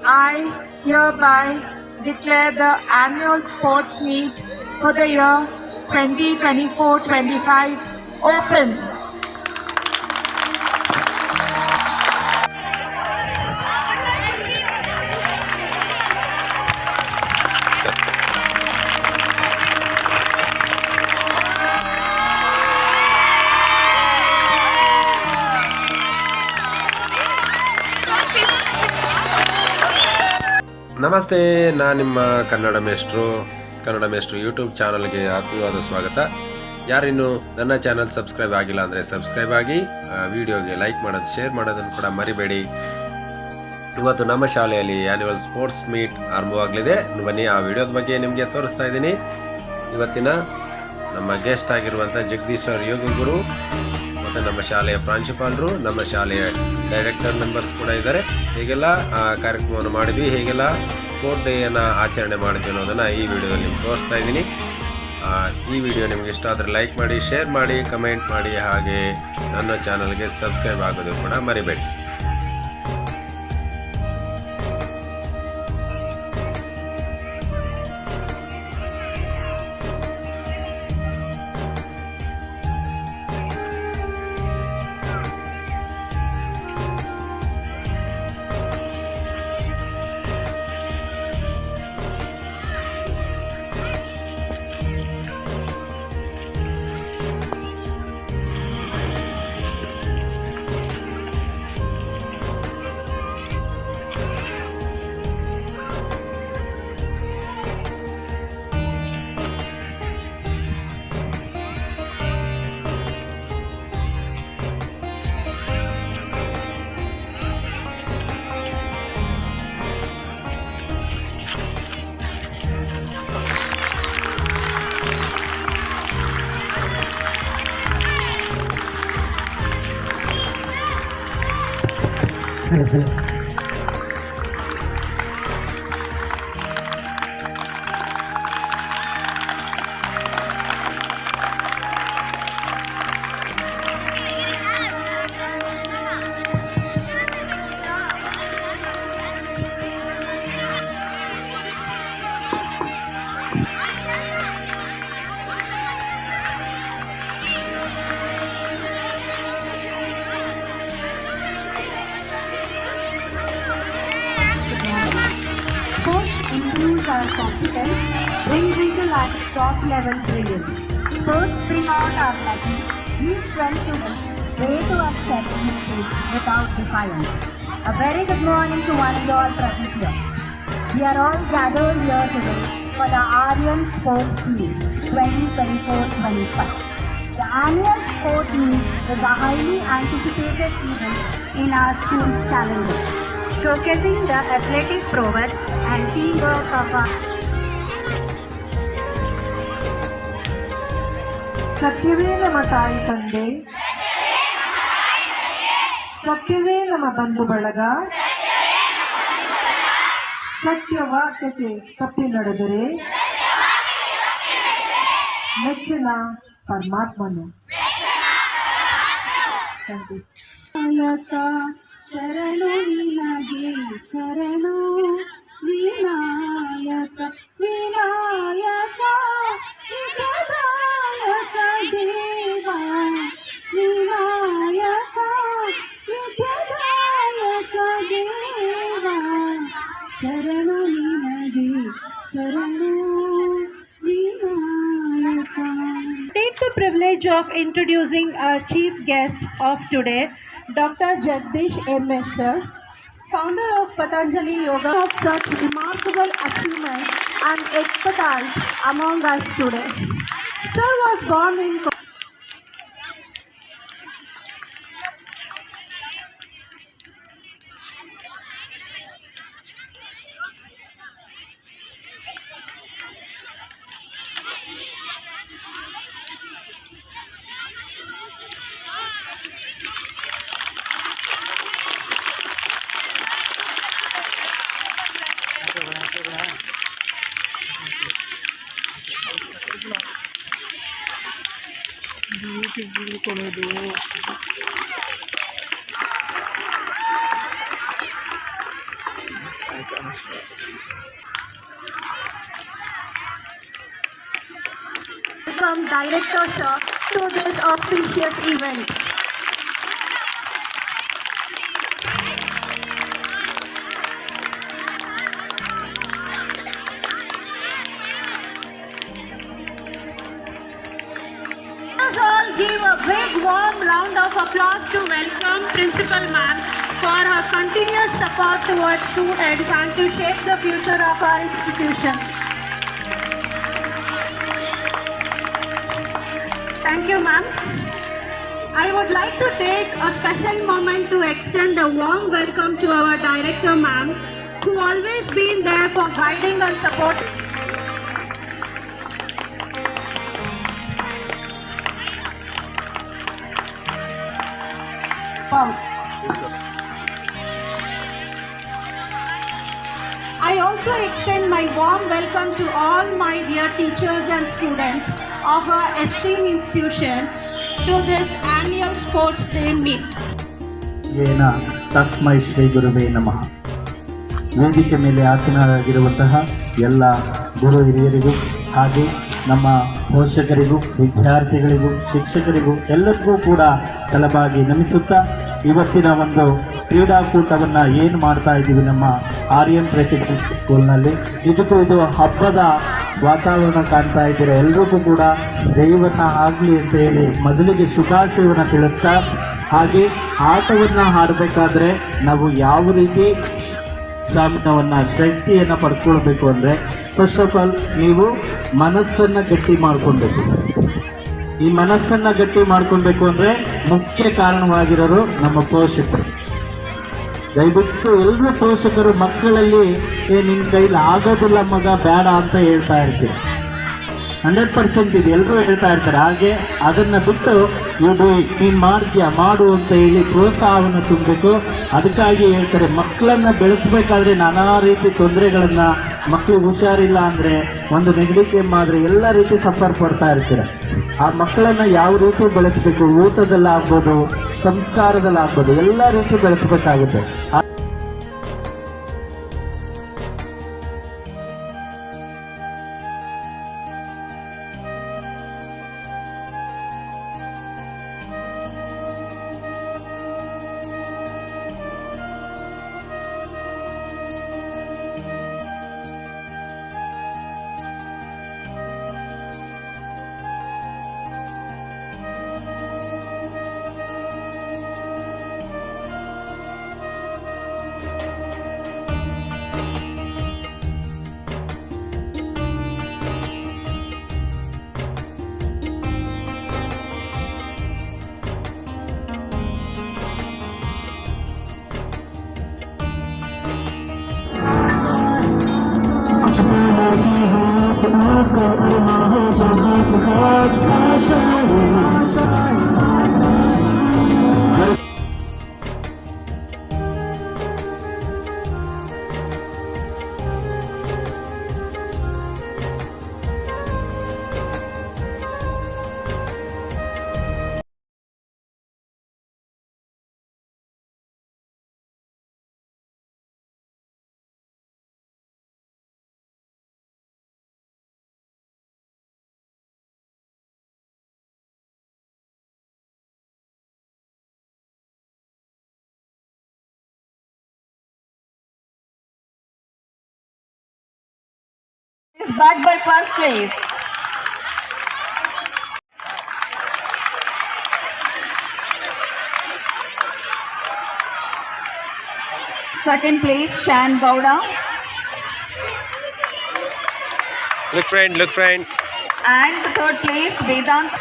I hereby declare the annual sports meet for the year 2024-25 open. ನಮಸ್ತೆ, ನಾನು ನಿಮ್ಮ ಕನ್ನಡ ಮೇಷ್ಟ್ರು ಯೂಟ್ಯೂಬ್ ಚಾನಲ್ಗೆ ಆತ್ಮೀಯವಾದ ಸ್ವಾಗತ. ಯಾರಿನ್ನೂ ನನ್ನ ಚಾನಲ್ ಸಬ್ಸ್ಕ್ರೈಬ್ ಆಗಿಲ್ಲ ಅಂದರೆ ಸಬ್ಸ್ಕ್ರೈಬ್ ಆಗಿ, ವಿಡಿಯೋಗೆ ಲೈಕ್ ಮಾಡೋದು, ಶೇರ್ ಮಾಡೋದನ್ನು ಕೂಡ ಮರಿಬೇಡಿ. ಇವತ್ತು ನಮ್ಮ ಶಾಲೆಯಲ್ಲಿ ಆ್ಯನ್ಯುವಲ್ ಸ್ಪೋರ್ಟ್ಸ್ ಮೀಟ್ ಆರಂಭವಾಗಲಿದೆ. ಬನ್ನಿ, ಆ ವಿಡಿಯೋದ ಬಗ್ಗೆ ನಿಮಗೆ ತೋರಿಸ್ತಾ ಇದ್ದೀನಿ. ಇವತ್ತಿನ ನಮ್ಮ ಗೆಸ್ಟ್ ಆಗಿರುವಂಥ ಜಗದೀಶ್ ಸರ್ ಯೋಗ ಗುರು ಮತ್ತು ನಮ್ಮ ಶಾಲೆಯ ಪ್ರಾಂಶುಪಾಲರು, ನಮ್ಮ ಶಾಲೆಯ ಡೈರೆಕ್ಟರ್ ಮೆಂಬರ್ಸ್ ಕೂಡ ಇದ್ದಾರೆ. ಹೇಗೆಲ್ಲ ಕಾರ್ಯಕ್ರಮವನ್ನು ಮಾಡಿದ್ವಿ, ಹೇಗೆಲ್ಲ ಸ್ಪೋರ್ಟ್ ಡೇಯನ್ನು ಆಚರಣೆ ಮಾಡಿದ್ವಿ ಅನ್ನೋದನ್ನು ಈ ವಿಡಿಯೋದಲ್ಲಿ ನಿಮ್ಗೆ ತೋರಿಸ್ತಾ ಇದ್ದೀನಿ. ಈ ವಿಡಿಯೋ ನಿಮಗೆ ಇಷ್ಟ ಆದರೆ ಲೈಕ್ ಮಾಡಿ, ಶೇರ್ ಮಾಡಿ, ಕಮೆಂಟ್ ಮಾಡಿ, ಹಾಗೆ ನನ್ನ ಚಾನಲ್ಗೆ ಸಬ್ಸ್ಕ್ರೈಬ್ ಆಗೋದು ಕೂಡ ಮರಿಬೇಡಿ. Sports improves our competence, brings into life top-level brilliance. Sports bring out our lucky, give strength to us, way to accept mistakes without defiance. A very good morning to one and all present here. We are all gathered here today for the Aryan Sports Meet 2024-25. The annual sport meet is a highly anticipated event in our school's calendar, showcasing the athletic prowess and teamwork of our ಸತ್ಯವೇ ನಮ್ಮ ತಾಯಿ ತಂದೆ, ಸತ್ಯವೇ ನಮ್ಮ ಬಂಧು ಬಳಗ, ಸತ್ಯವಾಕ್ಯತೆ ತಪ್ಪಿ ನಡೆದರೆ ಮೆಚ್ಚಿನ ಪರಮಾತ್ಮನು. ಶರಣು ನಿನಗೆ ಶರಣು ವಿನಾಯಕ ವಿನಾಯಕ ವಿದ್ಯಾದಾಯಕ ದೇವ ವಿನಾಯಕ ವಿದ್ಯಾದಾಯಕ ದೇವ ಶರಣು ನಿನಗೆ ಶರಣು Vinayaka. Take the privilege of introducing our chief guest of today, Dr. Jagdish M.S. Sir, founder of Patanjali Yoga, of such remarkable achievements and expertise among us today. Sir was born in ಕೊಡೋದು Welcome Director Sir to this auspicious event. Let us all give a big warm round of applause to welcome Principal Ma'am for her continuous support towards students and to shape the future of our institution. Thank you, ma'am. I would like to take a special moment to extend a warm welcome to our director, ma'am, who always been there for guiding and supporting. I also extend my warm welcome to all my dear teachers and students of our esteemed institution to this annual sports day meet. ಏನ ತಸ್ಮೈ ಶ್ರೀ ಗುರುವೇ ನಮಃ. ವೇದಿಕೆ ಮೇಲೆ ಆಸೀನರಾಗಿರುವಂತಹ ಎಲ್ಲ ಗುರು ಹಿರಿಯರಿಗೂ ಹಾಗೆ ನಮ್ಮ ಪೋಷಕರಿಗೂ ವಿದ್ಯಾರ್ಥಿಗಳಿಗೂ ಶಿಕ್ಷಕರಿಗೂ ಎಲ್ಲರಿಗೂ ಕೂಡ ತಲೆಬಾಗಿ ನಮಿಸುತ್ತಾ ಇವತ್ತಿನ ಒಂದು ಕ್ರೀಡಾಕೂಟವನ್ನು ಏನು ಮಾಡ್ತಾ ಇದ್ದೀವಿ ನಮ್ಮ ಆರ್ಯನ್ ಪ್ರೆಸಿಡೆನ್ಸಿ ಸ್ಕೂಲ್ನಲ್ಲಿ, ಇದು ಹಬ್ಬದ ವಾತಾವರಣ ಕಾಣ್ತಾ ಇದ್ದೀರಾ. ಎಲ್ರಿಗೂ ಕೂಡ ಜೈವನ್ನ ಆಗಲಿ ಅಂತ ಹೇಳಿ ಮೊದಲಿಗೆ ಶುಭಾಶಯವನ್ನು ತಿಳಿಸ್ತಾ, ಹಾಗೆ ಆಟವನ್ನು ಆಡಬೇಕಾದ್ರೆ ನಾವು ಯಾವ ರೀತಿ ಸ್ವಾಮಿನವನ್ನು ಶಕ್ತಿಯನ್ನು ಪಡ್ಕೊಳ್ಬೇಕು ಅಂದರೆ ಫಸ್ಟ್ ಆಫ್ ಆಲ್ ನೀವು ಮನಸ್ಸನ್ನು ಗಟ್ಟಿ ಮಾಡ್ಕೊಳ್ಬೇಕು. ಈ ಮನಸ್ಸನ್ನು ಗಟ್ಟಿ ಮಾಡ್ಕೊಳ್ಬೇಕು ಅಂದರೆ ಮುಖ್ಯ ಕಾರಣವಾಗಿರೋರು ನಮ್ಮ ಪೋಷಕರು. ದಯವಿಟ್ಟು ಎಲ್ಲರೂ ಪೋಷಕರು ಮಕ್ಕಳಲ್ಲಿ ನಿನ್ನ ಕೈಲಿ ಆಗೋದಿಲ್ಲ ಮಗ ಬೇಡ ಅಂತ ಹೇಳ್ತಾ ಇರ್ತೀರಿ. 100% ಇದು ಎಲ್ಲರೂ ಹೇಳ್ತಾ ಇರ್ತಾರೆ. ಹಾಗೆ ಅದನ್ನು ಬಿಟ್ಟು ಇದು ನೀನು ಮಾಡ್ತೀಯ ಮಾಡು ಅಂತ ಹೇಳಿ ಪ್ರೋತ್ಸಾಹವನ್ನು ತುಂಬಬೇಕು. ಅದಕ್ಕಾಗಿ ಹೇಳ್ತಾರೆ ಮಕ್ಕಳನ್ನು ಬೆಳೆಸಬೇಕಾದ್ರೆ ನಾನಾ ರೀತಿ ತೊಂದರೆಗಳನ್ನು, ಮಕ್ಕಳಿಗೆ ಹುಷಾರಿಲ್ಲ ಅಂದರೆ, ಒಂದು ನೆಗಡಿ ಕೆಮ್ಮಾದರೆ ಎಲ್ಲ ರೀತಿ ಸಫರ್ ಪಡ್ತಾ ಇರ್ತಾರೆ. ಆ ಮಕ್ಕಳನ್ನು ಯಾವ ರೀತಿ ಬೆಳೆಸಬೇಕು, ಊಟದಲ್ಲಾಗ್ಬೋದು, ಸಂಸ್ಕಾರದಲ್ಲಾಗ್ಬೋದು, ಎಲ್ಲ ರೀತಿ ಬೆಳೆಸಬೇಕಾಗುತ್ತೆ. Is backed by first place. Second place, Shan Gowda. Look friend. And the third place, Vedant.